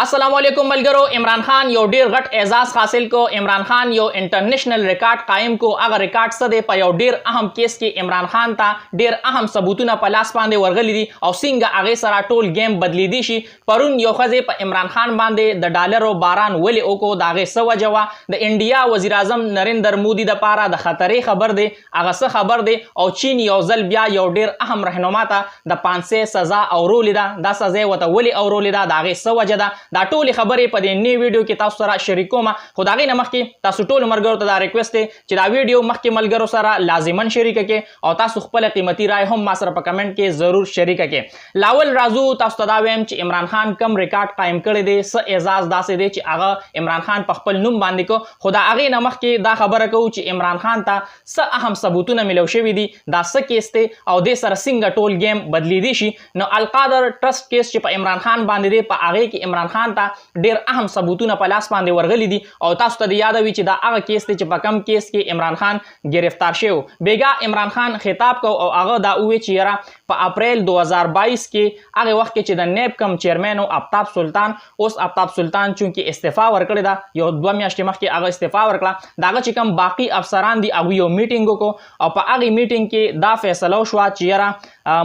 अस्सलाम वालेकुम मलगरो। इमरान खान यो ډیر غټ اعزاز حاصل کو. عمران خان یو انټرنیشنل ریکارډ قائم کو. هغه ریکارډ څه دی؟ په یو ډیر اهم کیس کې عمران خان ته ډیر اهم ثبوتونه په لاس باندې ورغلي دي او څنګه هغه سره ټول گیم بدلی دي شي. پرون یو خزه په عمران خان باندې د ډالرو باران ولې وکړو، دا هغه څه وجه وه؟ د انډیا وزیر اعظم نریندر مودي د پاره د خطرې خبر دی. هغه څه خبر دی؟ او چین یو ځل بیا یو ډیر اهم رهنما ته د 500 سزا اورولې ده. دا سزا وته ولې اورولې ده؟ دا هغه څه وجه ده؟ دا ټول خبرې په دې نوی ویډیو کې تاسو سره شریکوم. خو دا غي نه مخکې تاسو ټول مرګرو ته دا ریکوست دی چې دا ویډیو مخکې ملګرو سره لازما شریک کړئ او تاسو خپل قیمتي رائے هم ما سره په کمنټ کې ضرور شریک کړئ. لاول رازو تاسو ته دا وایم چې عمران خان کم ریکارډ قائم کړی دی، څه اعزاز داسې دی چې هغه عمران خان په خپل نوم باندې کو. خو دا هغه نه مخکې دا خبره کوو چې عمران خان ته څه اهم ثبوتونه ملو شوي دي، دا څه کیس دی او د سره څنګه ټول گیم بدلی دي شي. نو القادر ټرست کیس چې په عمران خان باندې دی، په هغه کې عمران خان ته ډیر اهم ثبوتونه په لاس باندې ورغلي دي او تاسو ته یاد وي چې دا هغه کیس دی چې په کم کیس کې عمران خان گرفتار شوی. بیګا عمران خان خطاب کو او هغه دا وی چې یاره په اپریل 2022 کې هغه وخت کې چې د نیب کم چیرمن او آفتاب سلطان، اوس آفتاب سلطان چونکه استعفا ورکړی دا، یو 2 میاشتې مخکې هغه استعفا ورکړه، داغه چې کم باقی افسران دي هغه یو میټینګ وکړو او په هغه میټینګ کې دا فیصله وشوه چې یاره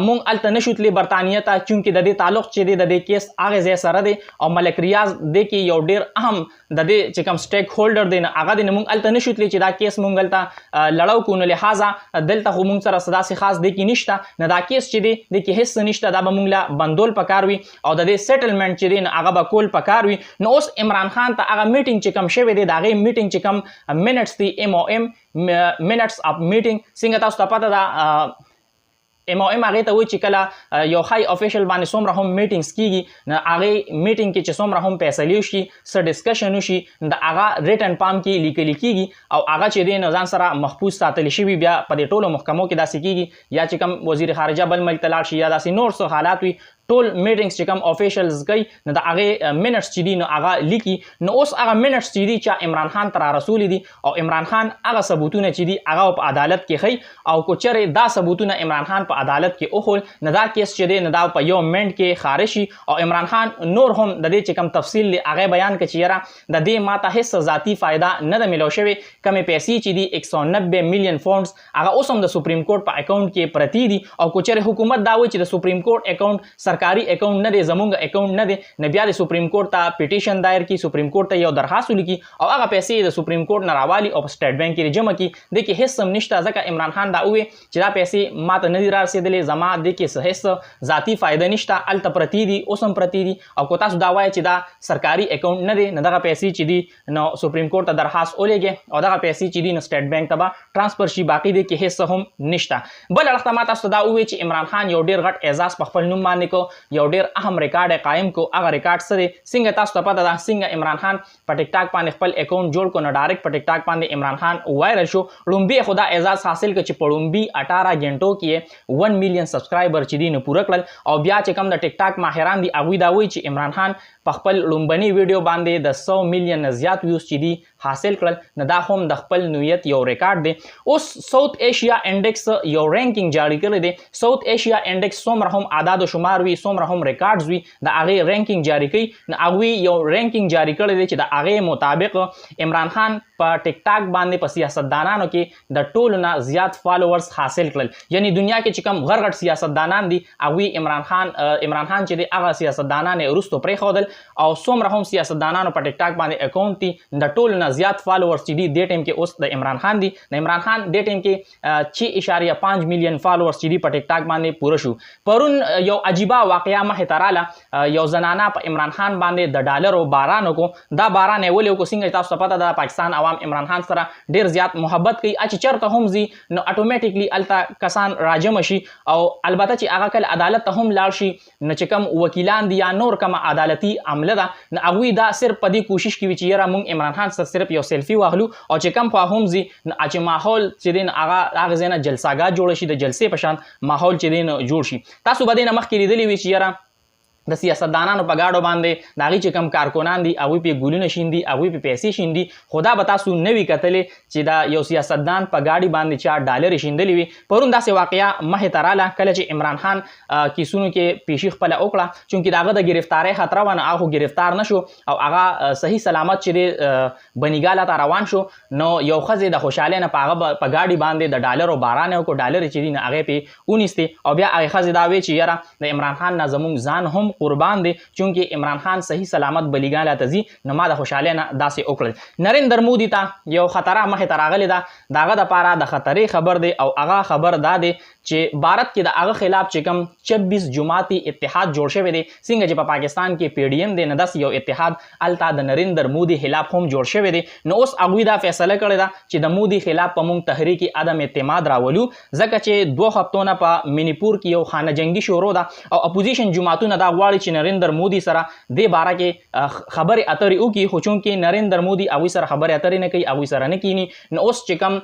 مونږ الته نشو تللی برطانیه ته، چونکه د دې تعلق چې دی د دې کیس هغه ځای سره دی او ملک ریاض د کې یو ډیر اهم د دې چې کوم سټیک هولډر دی نه هغه د مونږ الته نشو تللی چې دا کیس مونږ الته لړاو کو. نو لہذا دلته خو مونږ سره صدا سي خاص دی کې نشته، نه دا کیس چې دی د کې هیڅ نشته، دا به مونږ لا بندول پکار وي او د دې سیټلمنٹ چې دی نه هغه به کول پکار وي. نو اوس عمران خان ته هغه میټینګ چې کوم شوی دی، دا هغه میټینګ چې کوم منټس دی MOM منټس اف میټینګ، څنګه تاسو ته پته ده MOM هغه ته وایي چې کله یو های افیشل باندې څومره هم میټینګز کیږي، نه هغه میټینګ کې چې څومره هم فیصلې وشي، څه ډسکشن وشي، د هغه ریټن پام کې لیکل کیږي او هغه چې دی ځان سره محفوظ ساتل شي. بیا په دې ټولو محکمو کې داسې کیږي یا چې کوم وزیر خارجه بل ملک ته لاړ شي یا داسې نور څه حالات وي، ټول میټینګز چې کوم افیشلز کوي نو د هغه منټس چې دي نو هغه لیکي. نو اوس هغه منټس چې دي چې عمران خان ته را رسولي دي او عمران خان هغه ثبوتونه چې دي هغه په عدالت کې ښیي او کو چېرې دا ثبوتونه عمران خان په عدالت کې وخول نه دا کیس چې دی نه دا په یو منټ کې خارج شي او عمران خان نور هم د دې چې کوم تفصیل دی هغه بیان کړي چې یاره د دې ماته هیڅ ذاتي فایده نه ده ملو شوی. کمې پیسې چې دي 190 میلیون فونډز هغه اوس هم د سپریم کورټ په اکاونټ کې پرتی دي او کو چېرې حکومت دا وایي چې د سپریم کورټ اکاونټ سرکاري اکاونټ نه دی، زمونږ اکاونټ نه دی، نه بیا د سپریم کورټ ته پیټیشن دایر کی، سپریم کورټ ته یو درخواست ولیکي او هغه پیسې د سپریم کورټ نه راوالي او په سټیټ بانک کې جمع کی. د کې هیڅ هم نشته، ځکه عمران خان دا وی چې دا پیسې ماته نه دي را رسیدلې، زما د کې هیڅ ذاتی فایده نشته، الته پرتی دي، اوس هم پرتی دي او کو تاسو دا وایي چې دا سرکاري اکاونټ نه دی، نه دغه پیسې چې دي نو سپریم کورټ ته درخواست ولېږي او دغه پیسې چې دي نو سټیټ بانک ته ترانسفر شي، باقی د کې هیڅ هم نشته. بل اړخ ما تاسو دا وی چې عمران خان یو ډیر غټ اعزاز په خپل نوم باندې کو، یو ډیر اهم ریکارډ قائم کو. هغه ریکارډ څه دی؟ څنګه تاسو ته پته ده څنګه عمران خان په ټیک ټاک باندې خپل اکاونټ جوړ کو، نو ډایرکټ په ټیک ټاک باندې عمران خان وایرل شو. لومبي خدا اعزاز حاصل کړ چې په لومبي 18 غنټو کې 1 میلیون سبسکرایبر چې دي نو پوره کړل او بیا چې کوم د ټیک ټاک ماهران دي هغوی دا وایي چې عمران خان په خپل لومبني ویډیو باندې د 100 میلیون نه زیات ویوز چې دي حاصل کړل، نه دا هم د خپل نوعیت یو ریکارډ دی. اوس ساوث ایشیا انډیکس یو رینکینګ جاری کړی دی. ساوث ایشیا انډیکس څومره هم اعداد و شمار وي، څومره هم ریکارډز وي، د هغې رینکینګ جاری کوي. نو هغوی یو رینکینګ جاری کړی دی چې د هغې مطابق عمران خان په ټیک ټاک باندې په سیاستدانانو کې د ټولو نه زیات فالوورز حاصل کړل. یعنی دنیا کې چې کوم غټ غټ سیاستدانان دي هغوی عمران خان چې دی هغه سیاستدانان یې وروستو پرېښودل او څومره هم سیاستدانانو په ټیک ټاک باندې اکاونټ دي د ټولو نه زیات فالوورز چې دي دې ټایم کې اوس د عمران خان دي. د عمران خان دې ټایم کې 6.5 میلیون فالوورز چې دي په ټیک ټاک باندې پوره شو. پرون یو عجیبه واقعه مخې ته راله، یو زنانه په عمران خان باندې د ډالرو باران وکړو. دا باران یې ولې وکړو؟ څنګه تاسو ته پته ده پاکستان عوام عمران خان سره ډیر زیات محبت کوي، چې چېرته هم ځي نو اټومیټیکلی هلته کسان راجمع شي او البته چې هغه کله عدالت ته هم لاړ شي نو چې کوم وکیلان دي یا نور کومه عدالتي عمله ده نو هغوی دا صرف په دې کوشش کوي چې یاره موږ عمران خان سره صرف یو سیلفي واخلو او چې کوم خوا هم ځي نو چې ماحول چې دی هغه ځای نه جلساګاه جوړه شي، د جلسې په شان ماحول چې دی جوړ شي. تاسو به دې نه مخکې لیدلي وي چې یاره د سیاستدانانو په گاډو باندې د هغوی چې کوم کارکنان دي هغوی پې ګلونه شیندي هغوی پې پیسې شیندي خو دا به تاسو نه وي کتلې چې دا یو سیاستدان په ګاډي باندې چا ډالرې شیندلې وي. پرون داسې واقعه مخې ته راله کله چې عمران خان کیسونو کې پیشي خپله وکړه چونکې د هغه د ګرفتارۍ خطره وه نو هغه خو ګرفتار نه شو او هغه صحیح سلامت چې دی بنیګاله ته روان شو نو یو ښځې د خوشحالۍ نه په هغه په ګاډي باندې د ډالرو باران یې وکړو ډالرې چې دي نو هغې پې ونیستې او بیا هغې ښځې دا وی چې یاره د عمران خان نه زموږ ځان هم قربان دی چونکې عمران خان صحیح سلامت بلیګاله ته ځي نو ما د خوشحالۍ نه داسې وکړل. نریندر مودي ته یو خطره مخې ته راغلې ده د هغه دپاره د خطرې خبر دی او هغه خبر دا دی چې بھارت کې د هغه خلاف چې کوم 26 جماعتي اتحاد جوړ شوی دی څنګه چې په پاکستان کې پی ډي ایم دی نه داسې یو اتحاد هلته د نریندر مودي خلاف هم جوړ شوی دی نو اوس هغوی دا فیصله کړې ده چې د مودي خلاف په موږ تحریک عدم اعتماد راولو ځکه چې 2 هفتو نه په منیپور کې یو خانه جنګي شروع ده او اپوزیشن جماعتونه دا غواړي چې نریندر مودي سره دې باره کې خبرې اترې وکړي خو چونکې نریندر مودي هغوی سره خبرې اترې نه کوي هغوی سره نه کینی نو اوس چې کوم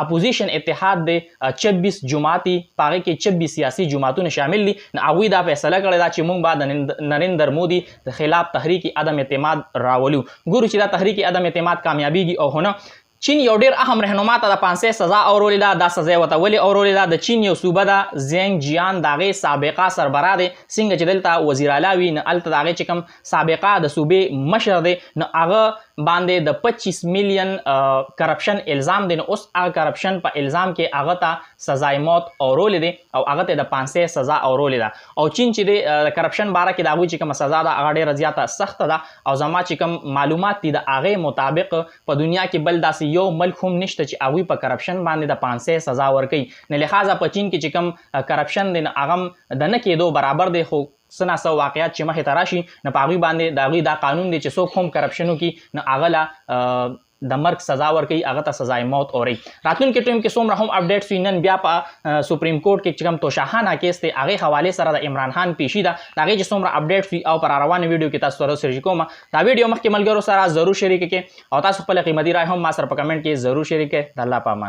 اپوزیشن اتحاد دی 26 جماعتي په هغې کې 26 سیاسي جماعتونه شامل دي نو هغوی دا فیصله کړې ده چې موږ به د نریندر مودي خلاف تحریک عدم اعتماد راولو. ګورو چې دا تحریک عدم اعتماد کامیابیږي او هو نه. چین یو ډیر اهم رهنما ته د 500 سزا اورولې ده دا سزا یې ورته ولې اورولې ده د چین یو صوبه ده زینګ جیان د هغې سابقه سربراه دی څنګه چې دلته وزیر اعلی وي نو هلته د هغې چې کوم سابقه د صوبې مشر دی نو هغه باندې د 25 میلیون کرپشن الزام دی نو اوس هغه کرپشن په الزام کې هغه ته سزای موت اورولې دی او هغه ته د 500 سزا اورولې ده او چین چې دی د کرپشن باره کې د هغوی چې کومه سزا ده هغه ډېره زیاته سخته ده او زما چې کوم معلومات دي د هغې مطابق په دنیا کې بل داسې یو ملک هم نشته چې هغوی په کرپشن باندې د 500 سزا ورکوي نه لحاظه په چین کې چې کوم کرپشن دی نو هغه د نه کېدو برابر دی خو څه ناڅه واقعیات چې مخې ته راشي نو په هغوی باندې د هغوی دا قانون دی چې څوک هم کرپشن وکړي نو هغه له د مرګ سزا ورکوي هغه ته سزای موت اوري. راتلونکي ټایم کې څومره هم اپډیټس وي نن بیا په سپریم کورټ کې چې کوم توشاهانه کیس دی هغې حوالې سره د عمران خان پیشي ده د هغې چې څومره اپډیټس وي او په راروانه ویډیو کې تاسو سره شریک کوم. دا ویډیو مخکې ملګرو سره ضرور شریک کړئ او تاسو خپله قیمتي رای هم ما سره په کمنټ کې ضرور شریک کړئ. د الله په امان.